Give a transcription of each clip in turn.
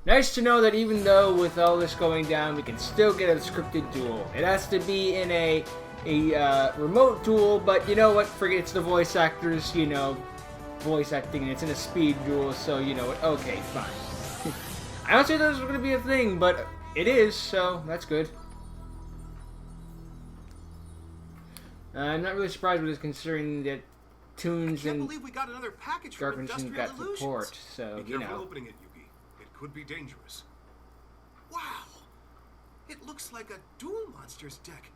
Nice to know that even though with all this going down, we can still get a scripted duel. It has to be in a remote duel, but you know what? Forget it's the voice actors, you know, voice acting, and it's in a speed duel, so you know what? Okay, fine. I don't say that was going to be a thing, but it is, so that's good. I'm not really surprised with this, considering that Toons and Darkness got support, so you know. Opening it, Yugi. It could be dangerous. Wow! It looks like a Duel Monsters deck,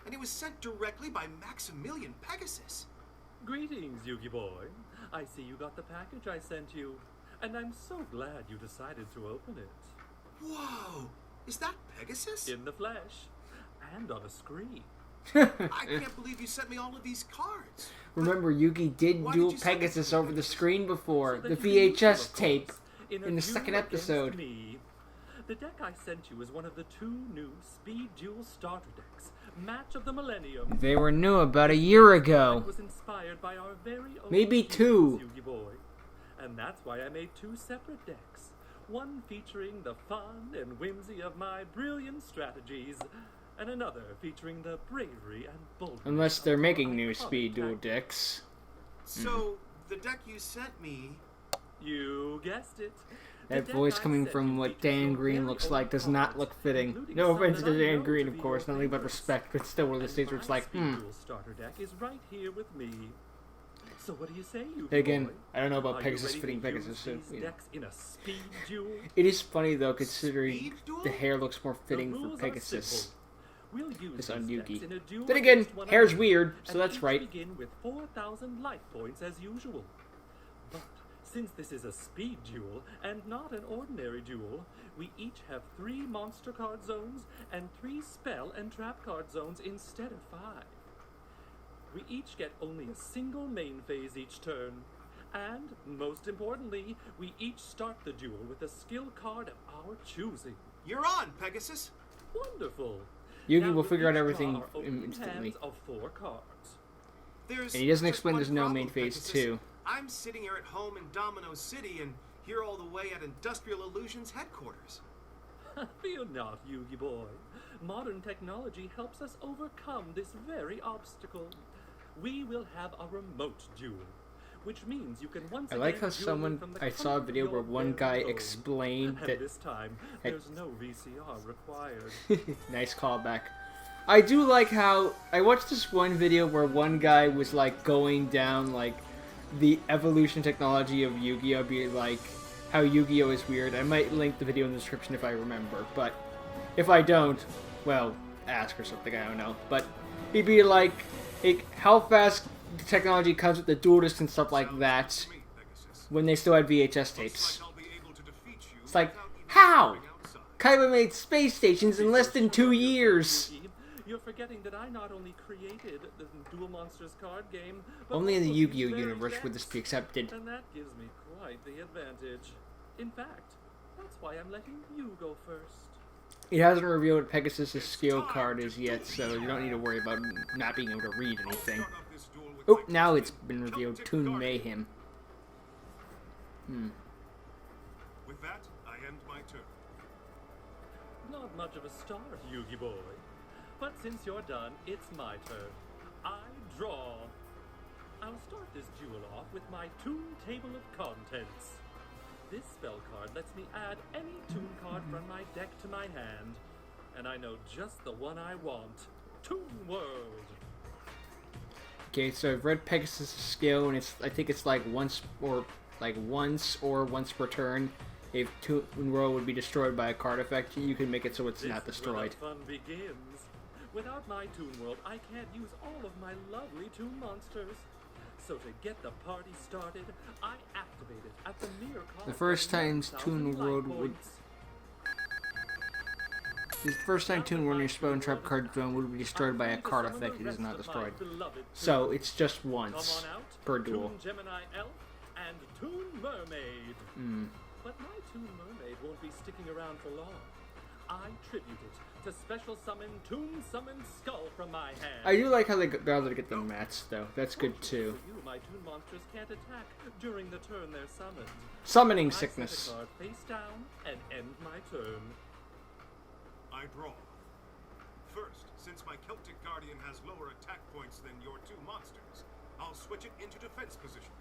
and it was sent directly by Maximilian Pegasus. Greetings, Yugi boy. I see you got the package I sent you, and I'm so glad you decided to open it. Whoa! Is that Pegasus? In the flesh, and on a screen. I can't believe you sent me all of these cards. Remember, Yugi did duel Pegasus over the screen before, the VHS tape, in the second episode. The deck I sent you is one of the 2 new Speed Duel starter decks, Match of the Millennium. They were new about a year ago. It was inspired by our very own maybe 2. Yugi boy. And that's why I made 2 separate decks. One featuring the fun and whimsy of my brilliant strategies, and another featuring the bravery and boldness. Unless they're making new speed duel decks. So, the deck you sent me... You guessed it. That voice coming from what Dan Green looks like does not look fitting. No offense to Dan Green, of course, nothing but respect, but still one of the things where it's like, starter deck is right here with me. So what do you say, you again, I don't know about Pegasus fitting Pegasus, so, you know. In a speed duel? It is funny, though, considering the hair looks more fitting for Pegasus. We'll use this on Yugi. Then Then again, hair's weird, so that's right. Begin with 4,000 life points as usual. But since this is a speed duel and not an ordinary duel, we each have 3 monster card zones and 3 spell and trap card zones instead of 5. We each get only a single main phase each turn. And, most importantly, we each start the duel with a skill card of our choosing. You're on, Pegasus! Wonderful! Yugi will figure out everything instantly. Of 4 cards. And he doesn't explain there's no main phase 2. I'm sitting here at home in Domino City, and you're all the way at Industrial Illusions headquarters. Fear not, Yugi boy. Modern technology helps us overcome this very obstacle. We will have a remote duel, which means you can once again. I like how I saw a video where one guy explained that this time there's no VCR required. Nice callback. I do like how I watched this one video where one guy was like going down like the evolution technology of Yu-Gi-Oh, be like how Yu-Gi-Oh is weird. I might link the video in the description if I remember, but if I don't, well, ask or something, I don't know. But he'd be like how fast the technology comes with the dual discs and stuff like that when they still had VHS tapes. It's like, how? Kaiba made space stations in less than 2 years. You're forgetting that I not only created the Duel Monsters card game, but only in the Yu-Gi-Oh universe would this be accepted. And that gives me quite the advantage. In fact, that's why I'm letting you go first. It hasn't revealed what Pegasus' skill card is yet, so you don't need to worry about not being able to read anything. Oh, now it's been revealed. Toon Mayhem. With that, I end my turn. Not much of a start, Yugi boy. But since you're done, it's my turn. I draw. I'll start this duel off with my Toon Table of Contents. This spell card lets me add any Toon card from my deck to my hand. And I know just the one I want. Toon World! Okay, so I've read Pegasus' skill, and I think it's like once or once per turn. If Toon World would be destroyed by a card effect, you can make it so it's not destroyed. This is where the fun begins. Without my Toon World, I can't use all of my lovely Toon monsters. So to get the party started, I activate it at the mere cost. The first time Toon World your spell and trap card zone would be destroyed by a card effect. It is not destroyed. So it's just once per duel. Toon Gemini Elf and Toon Mermaid. But my Toon Mermaid won't be sticking around for long. I tribute it to special summon Toon Summon Skull from my hand. I do like how they got able to get the mats, though. That's good, too. For you, my Toon monsters can't attack during the turn they're summoned. Summoning I set sickness. a card face down and end my turn. I draw. First, since my Celtic Guardian has lower attack points than your two monsters, I'll switch it into defense position.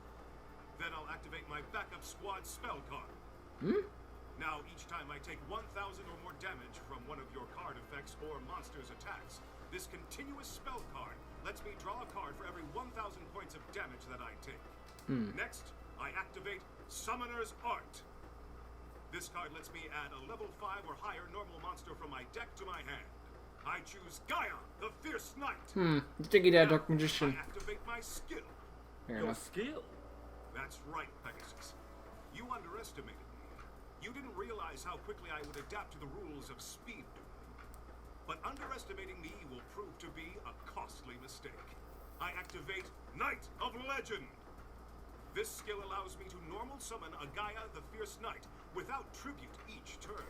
Then I'll activate my backup squad spell card. Now, each time I take 1,000 or more damage from one of your card effects or monster's attacks, this continuous spell card lets me draw a card for every 1,000 points of damage that I take. Next, I activate Summoner's Art. This card lets me add a level 5 or higher normal monster from my deck to my hand. I choose Gaia, the Fierce Knight. Sticky Dad, Dark I Magician. activate my skill. Fair Your enough. skill. That's right, Pegasus. You underestimated me. You didn't realize how quickly I would adapt to the rules of speed dueling. But underestimating me will prove to be a costly mistake. I activate Knight of Legend. This skill allows me to normal summon a Gaia the Fierce Knight without tribute each turn.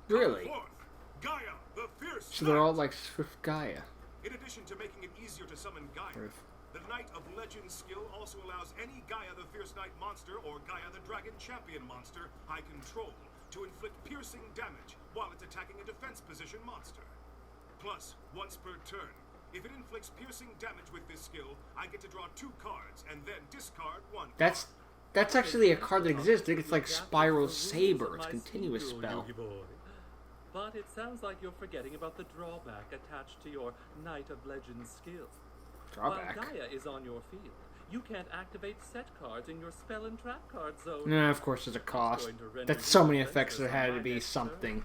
Really? Come forth, Gaia the Fierce So they're all Knight. like Swift Gaia. In addition to making it easier to summon Gaia, the Knight of Legend skill also allows any Gaia the Fierce Knight monster or Gaia the Dragon Champion monster I control to inflict piercing damage while it's attacking a defense position monster. Plus, once per turn, if it inflicts piercing damage with this skill, I get to draw 2 cards and then discard 1 That's actually a card that exists. I think it's like Spiral Saber. It's a continuous spell. But it sounds like you're forgetting about the drawback attached to your Knight of Legends skill. Drawback? While Gaia is on your field, you can't activate set cards in your spell and trap card zone. Nah, of course there's a cost. Going to render That's so you many effects, there defenseless had on to my be next something.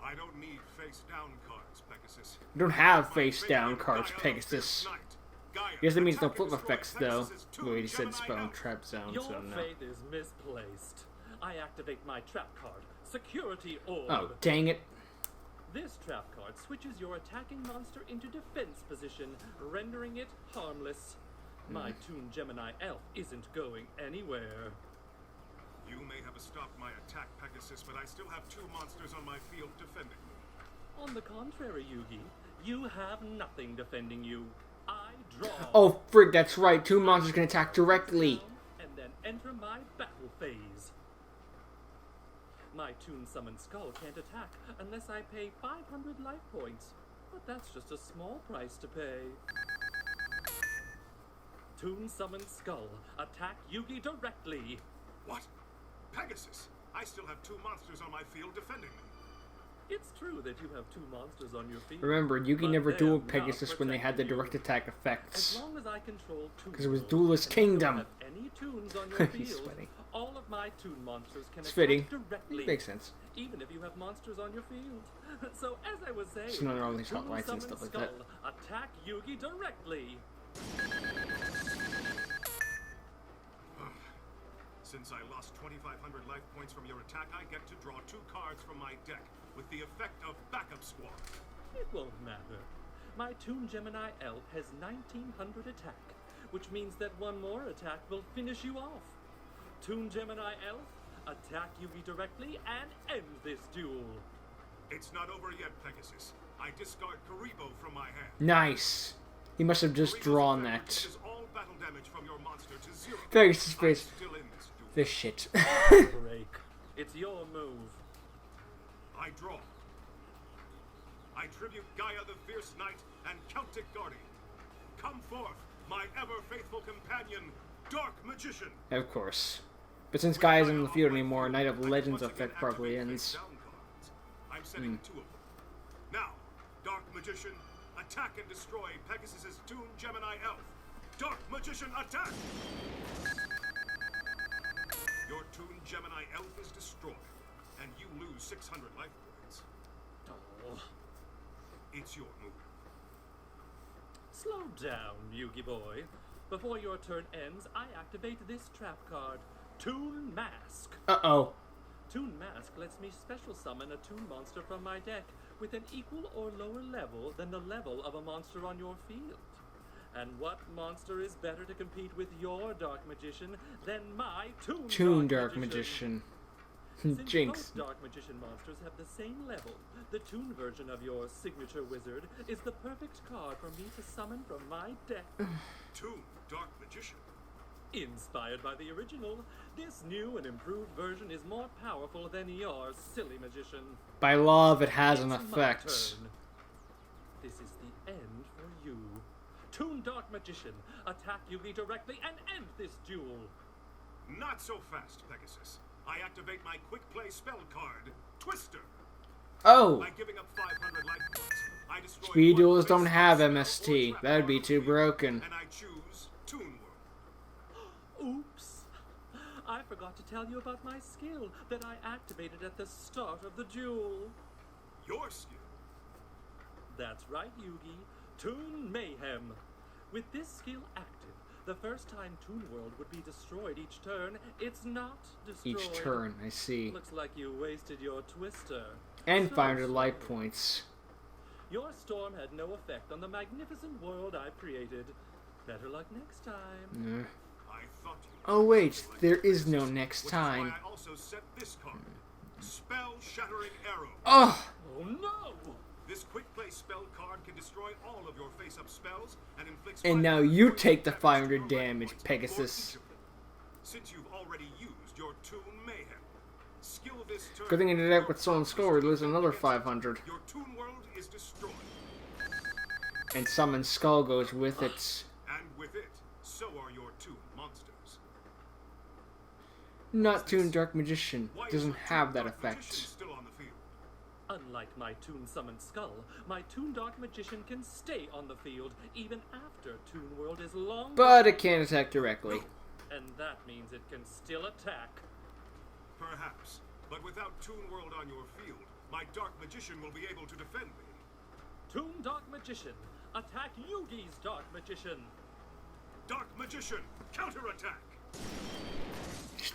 I don't need face-down cards, Pegasus. You don't have My face-down favorite cards, Gaia the Pegasus. Fierce Knight. Gaia, Guess that means no attack flip and destroy effects, though. Pegasus's 2 Well, he said Gemini spell and elves. trap zone, Your so no. faith is misplaced. I activate my trap card, Security Orb. Oh, dang it. This trap card switches your attacking monster into defense position, rendering it harmless. My Toon Gemini Elf isn't going anywhere. You may have stopped my attack, Pegasus, but I still have 2 monsters on my field defending me. On the contrary, Yugi, you have nothing defending you. I draw. Oh, frig, that's right. 2 monsters can attack directly. And then enter my battle phase. My Toon Summon Skull can't attack unless I pay 500 life points. But that's just a small price to pay. Toon Summon Skull, attack Yugi directly. What? Pegasus! I still have 2 monsters on my field defending me. It's true that you have 2 monsters on your field. Remember, Yugi but never they're dueled not Pegasus when they had the protecting direct you. attack As effects. long as I control Toon 'Cause it was Duel, Duelist and you don't Kingdom. have any Toons on your He's field, sweating. all of my Toon monsters can It's attack fitting. directly. Makes sense. Even if you have monsters on your field. So as I was saying, So now they're all these hot Toon lights and Summon stuff like that. Skull, attack Yugi directly. Since I lost 2,500 life points from your attack, I get to draw 2 cards from my deck with the effect of Backup Squad. It won't matter. My Toon Gemini Elf has 1900 attack, which means that 1 more attack will finish you off. Toon Gemini Elf, attack Yugi directly and end this duel. It's not over yet, Pegasus. I discard Karibo from my hand. Nice. He must have just Karibo's drawn effect that. reduces all battle damage from your monster to 0. Pegasus I'm face. still in this duel. This shit. Break. It's your move. I draw. I tribute Gaia the Fierce Knight and Celtic Guardian. Come forth, my ever-faithful companion, Dark Magician. Of course. But since Guy isn't in the field anymore, Knight of Legends effect probably ends. I'm setting 2 of them. Now, Dark Magician, attack and destroy Pegasus's Toon Gemini Elf. Dark Magician, attack! Your Toon Gemini Elf is destroyed, and you lose 600 life points. Oh. It's your move. Slow down, Yugi boy. Before your turn ends, I activate this trap card, Toon Mask. Uh-oh. Toon Mask lets me special summon a Toon monster from my deck with an equal or lower level than the level of a monster on your field. And what monster is better to compete with your Dark Magician than my Toon Dark Magician. Since Jinx. both Dark Magician monsters have the same level, the Toon version of your signature wizard is the perfect card for me to summon from my deck. Toon Dark Magician. Inspired by the original, this new and improved version is more powerful than your silly magician. By law, if it has an It's my effect. turn. This is the end for you. Toon Dark Magician, attack Yugi directly and end this duel. Not so fast, Pegasus. I activate my quick play spell card, Twister. Oh! By giving up 500 life points, I destroy Speed one duels don't face-up have spell or MST. trap That'd be card too on the field, broken. And I choose Toon World. Oops. I forgot to tell you about my skill that I activated at the start of the duel. Your skill. That's right, Yugi. Toon Mayhem. With this skill active, the first time Toon World would be destroyed each turn, it's not destroyed. Each turn, I see. Looks like you wasted your Twister. And So 500 life sorry. points. Your storm had no effect on the magnificent world I've created. Better luck next time. I thought you Oh wait, there is no next which time. is why I also set this card. Spell Shattering Arrow. Oh! Oh no! This quick play spell card can destroy all of your face-up spells and inflicts And now 500 you points take of the damage 500 to your life damage, points Pegasus. for each of them. Since you've already used your Toon Mayhem, skill this turn. Good thing I did that with Soul and your Skull, we'd lose defend another against it. 500. Your Toon World is destroyed, And Summon Skull goes with it. and with it, so are your Toon monsters. Not Toon Dark Magician. Why is Doesn't your have Toon that Dark effect. Magician still on the field? Unlike my Toon Summoned Skull, my Toon Dark Magician can stay on the field even after Toon World is long But it can't attack directly. and that means it can still attack. Perhaps, but without Toon World on your field, my Dark Magician will be able to defend me. Toon Dark Magician, attack Yugi's Dark Magician. Dark Magician, counterattack!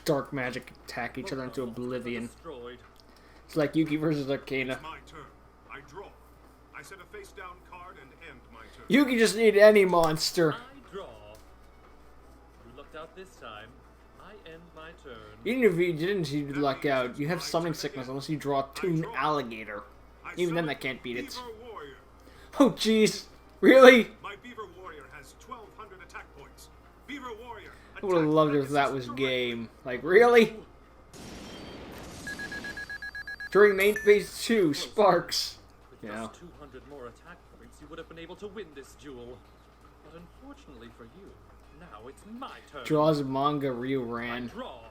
Dark magic attack each other into Both monsters are oblivion. Destroyed. It's like Yugi versus Arcana. It's my turn. I draw. I set a face-down card and end my turn. Yugi just need any monster. I draw. You lucked out this time. I end my turn. Even if you didn't, you'd luck out. You have summoning sickness unless you draw Toon Alligator. I Even then, summon that can't beat it. Beaver Warrior. Oh, jeez. Really? My Beaver Warrior has 1,200 attack points. Beaver Warrior. I would have attack loved it if that Pegasus was directly. game. Like, really? During main phase 2, Sparks. With Yeah. just 200 more attack points, you would have been able to win this duel. But unfortunately for you, now it's my turn. Draws manga I ran. draw.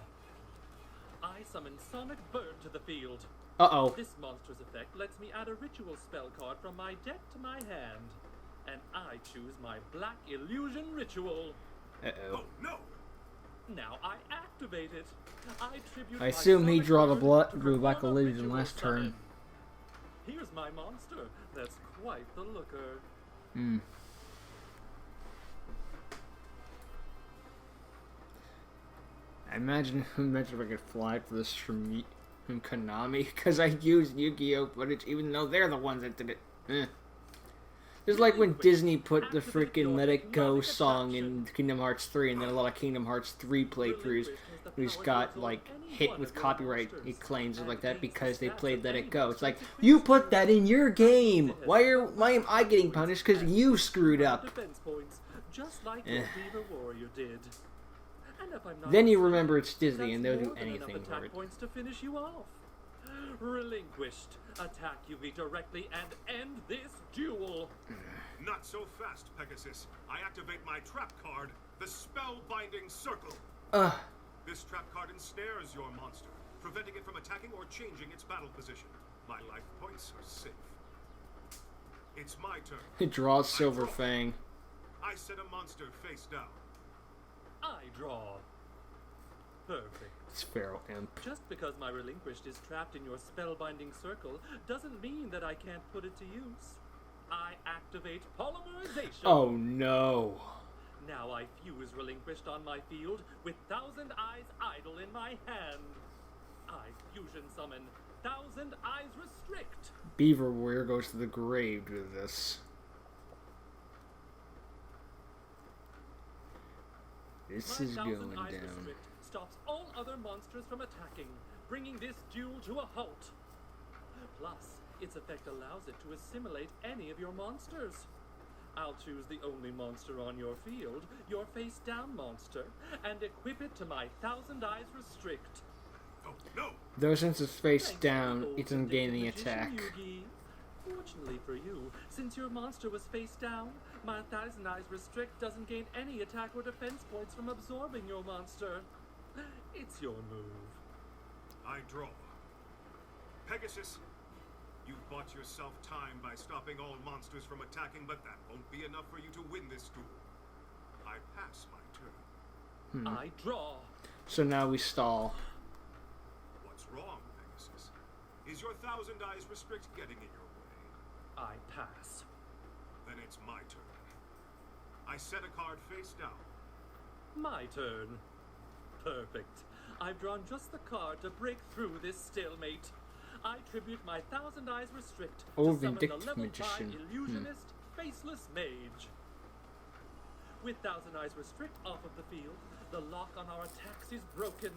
I summon Sonic Bird to the field. Uh-oh. This monster's effect lets me add a ritual spell card from my deck to my hand. And I choose my Black Illusion Ritual. Uh-oh. Oh, no! Now I activate it. I tribute I my assume he Sonic drew the Bird blood, to drew Black perform a Illusion ritual last summon. turn. Here's my monster. That's quite the looker. Hmm. Imagine if I could fly for this from Konami, because I used Yu-Gi-Oh footage even though they're the ones that did it. It's like when Disney put the freaking Let It Go song in Kingdom Hearts 3, and then a lot of Kingdom Hearts 3 playthroughs who's got, like, hit with copyright claims and like that because they played Let It Go. It's like, you put that in your game! Why am I getting punished because you screwed up? Defense points, just like your Beaver Warrior did. And if I'm not Then you mistaken, remember it's Disney that's and they'll do more than enough anything for attack it. points to finish you off. Relinquished. Attack Yugi directly and end this duel. Not so fast, Pegasus. I activate my trap card, the Spellbinding Circle. This trap card ensnares your monster, preventing it from attacking or changing its battle position. My life points are safe. It's my turn. It draws Silver Fang. I set a monster face down. I draw. Perfect. It's Pharaoh Imp. Just because my relinquished is trapped in your spellbinding circle doesn't mean that I can't put it to use. I activate polymerization. Oh no. Now I fuse relinquished on my field with Thousand Eyes Idol in my hand. I fusion summon Thousand Eyes Restrict. Beaver Warrior goes to the grave with this. This My is Thousand going Eyes down. Restrict stops all other monsters from attacking. bringing this duel to a halt. Plus, its effect allows it to assimilate any of your monsters. I'll choose the only monster on your field, your face-down monster, and equip it to my Thousand Eyes Restrict. Oh, no! Though since it's face Thanks down, to the it doesn't gain any magician, attack. Yugi. Fortunately for you, since your monster was face down, my Thousand Eyes Restrict doesn't gain any attack or defense points from absorbing your monster. It's your move. I draw. Pegasus, you've bought yourself time by stopping all monsters from attacking, but that won't be enough for you to win this duel. I pass my turn. I draw. So now we stall. What's wrong, Pegasus? Is your Thousand Eyes Restrict getting in your way? I pass. Then it's my turn. I set a card face down. My turn. Perfect. I've drawn just the card to break through this stalemate. I tribute my Thousand Eyes Restrict Oh, to summon the vindictive level magician. 5 illusionist, faceless mage. With Thousand Eyes Restrict off of the field, the lock on our attacks is broken.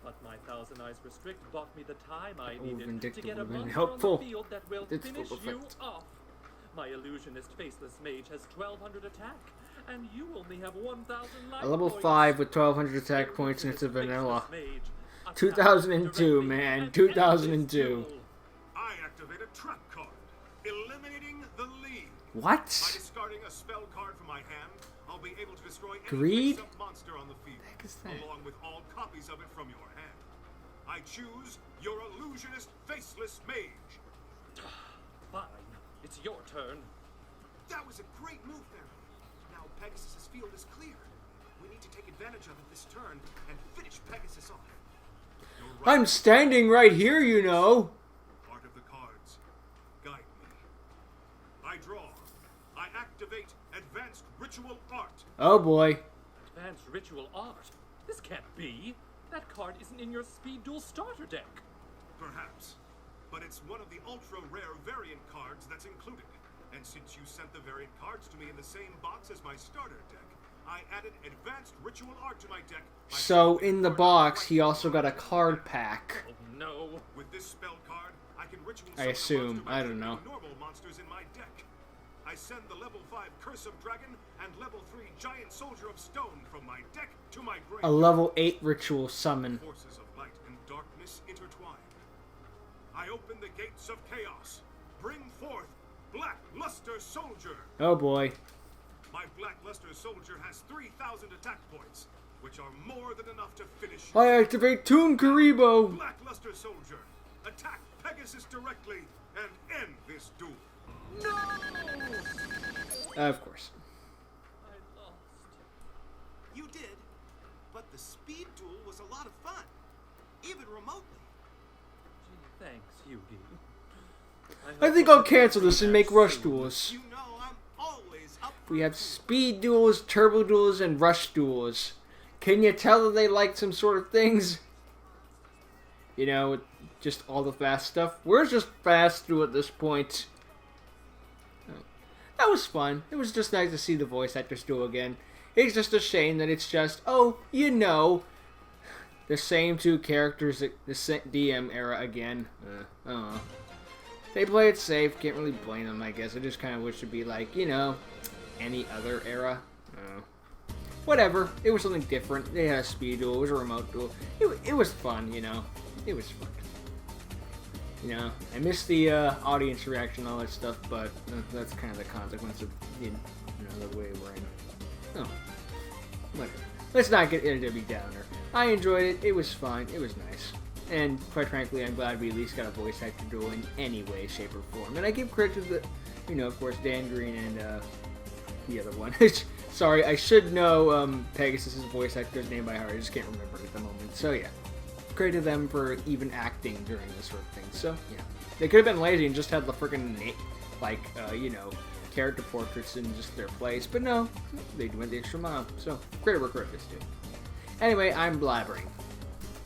But my Thousand Eyes Restrict bought me the time I needed to vindictive get a would have been monster helpful. on the field that will It's finish full you effect. off. My illusionist, faceless mage has 1,200 attack, and you only have 1,000 life A level points. 5 with 1,200 attack points and it's a vanilla. Faceless mage. Attack 2002, directly man. and 2002. end this duel. I activate a trap card, eliminating the lead. What? By discarding a spell card from my hand, I'll be able to destroy any Greed? face-up monster on the field, heck is that? along with all copies of it from your hand. I choose your illusionist, faceless mage. Fine. It's your turn. That was a great move there. Now Pegasus's field is clear. We need to take advantage of it this turn and finish Pegasus off. You're right. I'm standing right here, you know. Part of the cards. Guide me. I draw. I activate Advanced Ritual Art. Oh boy. Advanced ritual art. This can't be. That card isn't in your Speed Duel starter deck. Perhaps. But it's one of the ultra-rare variant cards that's included. And since you sent the variant cards to me in the same box as my starter deck, I added Advanced Ritual Art to my deck. by So shuffling in the card box, right he also got a to the card deck. pack. Oh no. With this spell card, I can ritual I summon a assume. monster by I don't taking know. normal monsters in my deck. I send the level 5 Curse of Dragon and level 3 Giant Soldier of Stone from my deck to my A graveyard. level 8 ritual summon. Forces of light and darkness intertwine. I open the gates of chaos. Bring forth Black Luster Soldier. Oh boy. My Black Luster Soldier has 3,000 attack points, which are more than enough to finish you. I activate Toon Karibo. Black Luster Soldier, attack Pegasus directly and end this duel. Of course. I lost. You did, but the speed duel was a lot of fun, even remotely. Gee, thanks, Yugi. I think I'll cancel this and make rush duels. You know I'm always up for We have speed duels, turbo duels, and rush duels. Can you tell that they like some sort of things? You know, just all the fast stuff. We're just fast through at this point. Oh. That was fun. It was just nice to see the voice actors do again. It's just a shame that it's just, oh, you know, the same two characters, the DM era again. I don't know. They play it safe. Can't really blame them, I guess. I just kind of wish it'd be like, you know, any other era. Whatever. It was something different. They had a speed duel. It was a remote duel. It was fun, you know. It was fun. You know, I missed the audience reaction and all that stuff, but that's kind of the consequence of you know, the way we're in. Oh, whatever. Let's not get into Debbie Downer. I enjoyed it. It was fun. It was nice. And quite frankly, I'm glad we at least got a voice actor duel in any way, shape, or form. And I give credit to the, you know, of course, Dan Green and the other one. Sorry, I should know Pegasus' voice actor's name by heart. I just can't remember it at the moment. So yeah, credit to them for even acting during this sort of thing. So yeah, they could have been lazy and just had the freaking like you know, character portraits in just their place. But no, they went the extra mile. So credit where credit is due. Anyway, I'm blabbering.